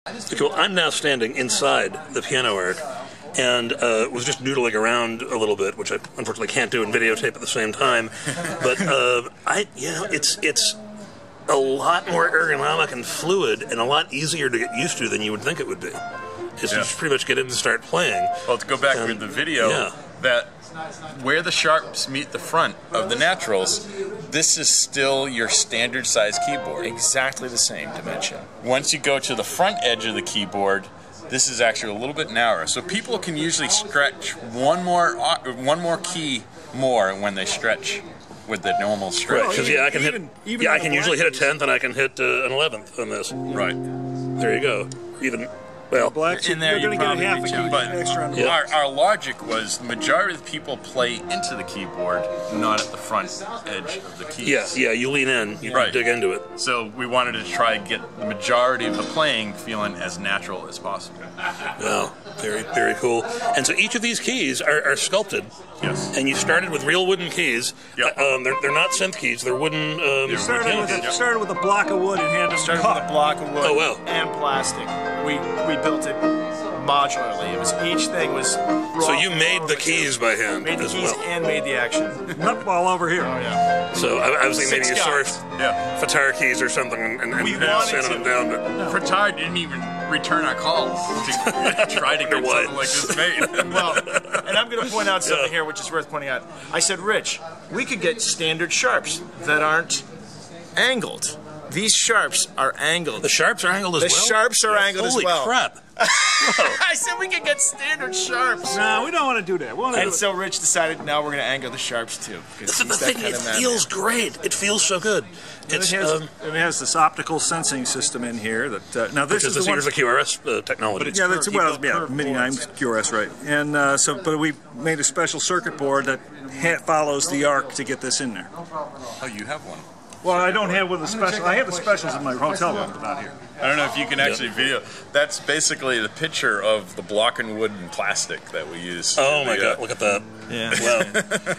Cool. I'm now standing inside the PianoArc and was just noodling around a little bit, which I unfortunately can't do in videotape at the same time. But it's a lot more ergonomic and fluid and a lot easier to get used to than you would think it would be. You just pretty much get in and start playing. Well, to go back with the video, that where the sharps meet the front of the naturals, this is still your standard size keyboard. Exactly the same dimension. Once you go to the front edge of the keyboard, this is actually a little bit narrower. So people can usually stretch one more key more when they stretch with the normal stretch. Because I can I can usually hit a 10th and I can hit an 11th on this. Right. There you go. Even. Well, in there you're going to get a half a key extra on the our logic was the majority of the people play into the keyboard, not at the front edge of the keys. Yeah, you lean in, you dig into it. So we wanted to try and get the majority of the playing feeling as natural as possible. Wow, very, very cool. And so each of these keys are sculpted. Yes. And you started with real wooden keys. Yep. They're not synth keys, they're wooden started with a block of wood and had to start with a block of wood and plastic. We built it modularly. It was each thing was so you made the keys by hand made the as keys well. And made the action. Not all over here. Oh yeah. So I was thinking maybe you sourced Fatar keys or something and sent them down. But Fatar didn't even return our calls to try to get something like this made. Well, and I'm going to point out something here which is worth pointing out. I said, Rich, we could get standard sharps that aren't angled. These sharps are angled. The sharps are angled as well? The sharps are angled as well. Holy crap. I said we could get standard sharps. No, we don't want to do that. And so Rich decided now we're going to angle the sharps too. The thing, it feels great. It feels so good. It has this optical sensing system in here that now this is the QRS technology. Yeah, that's MIDI 9 QRS, right? And but we made a special circuit board that follows the arc to get this in there. Oh, you have one. Well, I don't have one of the specials. I have the specials in my hotel room, but not here. I don't know if you can actually video. That's basically the picture of the block and wood and plastic that we use. Oh my God! Look at that. Yeah. Wow.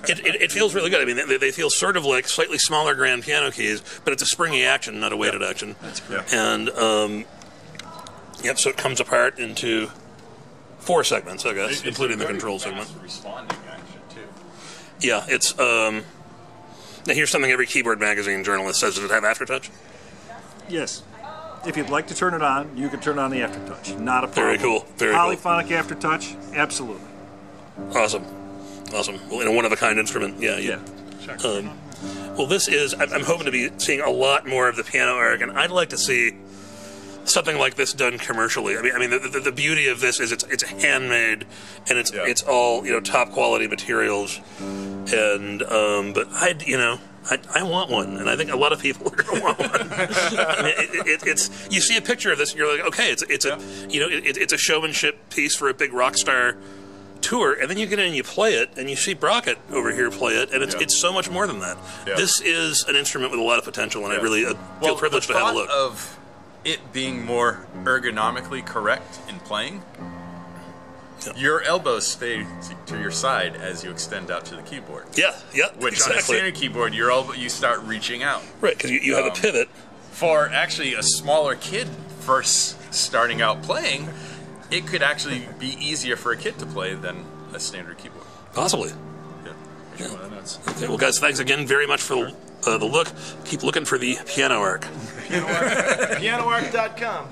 It feels really good. I mean, they feel sort of like slightly smaller grand piano keys, but it's a springy action, not a weighted action. That's correct. And so it comes apart into 4 segments, I guess, including the control segment. Responding action too. Yeah, it's. Now here's something every keyboard magazine journalist says: does it have aftertouch? Yes. If you'd like to turn it on, you can turn on the aftertouch. Not a problem. Very cool. Very Polyphonic aftertouch, absolutely. Awesome. Awesome. Well, in a one-of-a-kind instrument. Yeah. Sure. Well, this is. I'm hoping to be seeing a lot more of the PianoArc, and I'd like to see something like this done commercially. I mean, the beauty of this is it's handmade, and it's all top quality materials, and but I want one, and I think a lot of people are going to want one. I mean, it's you see a picture of this, and you're like, okay, it's a showmanship piece for a big rock star tour, and then you get in and you play it, and you see Brockett over here play it, and it's so much more than that. Yeah. This is an instrument with a lot of potential, and I really feel privileged to have a look. Of it being more ergonomically correct in playing, your elbows stay to your side as you extend out to the keyboard. Yeah, Which on a standard keyboard, you start reaching out. Right, because you have a pivot. For actually a smaller kid first starting out playing, it could actually be easier for a kid to play than a standard keyboard. Possibly. Yeah. Okay, well, guys, thanks again very much for the look. Keep looking for the PianoArc. PianoArc.com.